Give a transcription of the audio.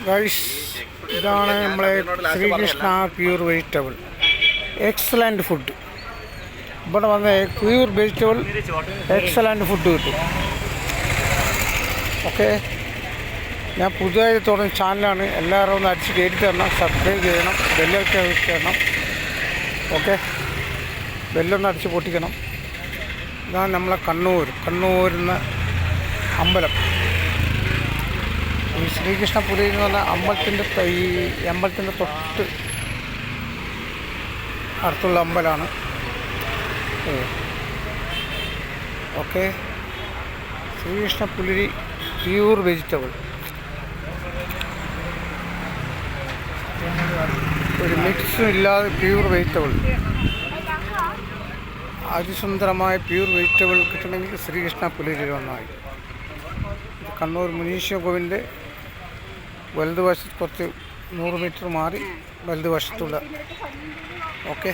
Guys, ഇതാണ് നമ്മളെ Sreekrishna pure vegetable. Excellent food. ഇവിടെ വന്ന് പ്യൂർ വെജിറ്റബിൾ എക്സലൻറ്റ് ഫുഡ് കിട്ടും. ഓക്കെ, ഞാൻ പുതുതായി തുടങ്ങിയ ചാനലാണ്. എല്ലാവരും ഒന്ന് അടിച്ച് കയറ്റി തരണം, സബ്സ്ക്രൈബ് ചെയ്യണം, ബെല്ലൊക്കെ അടിച്ച് തരണം. ഓക്കെ, ബെല്ലൊന്ന് അടിച്ച് പൊട്ടിക്കണം. ഇതാണ് നമ്മളെ കണ്ണൂരിന്ന് അമ്പലം. ഈ ശ്രീകൃഷ്ണപുരി എന്ന് പറഞ്ഞ അമ്പലത്തിൻ്റെ തൊട്ട് അടുത്തുള്ള അമ്പലമാണ്. Okay, Sreekrishnapuri pure vegetable. ഒരു മിക്സും ഇല്ലാതെ പ്യൂർ വെജിറ്റബിൾ, അതിസുന്ദരമായ പ്യൂർ വെജിറ്റബിൾ കിട്ടണമെങ്കിൽ ശ്രീകൃഷ്ണപുരിയിൽ വന്നാൽ. ഇത് കണ്ണൂർ മുനീഷ്യ കോവിലിൻ്റെ വലതുവശത്ത് കുറച്ച് 100 മീറ്റർ മാറി വലതുവശത്തുള്ള. ഓക്കെ.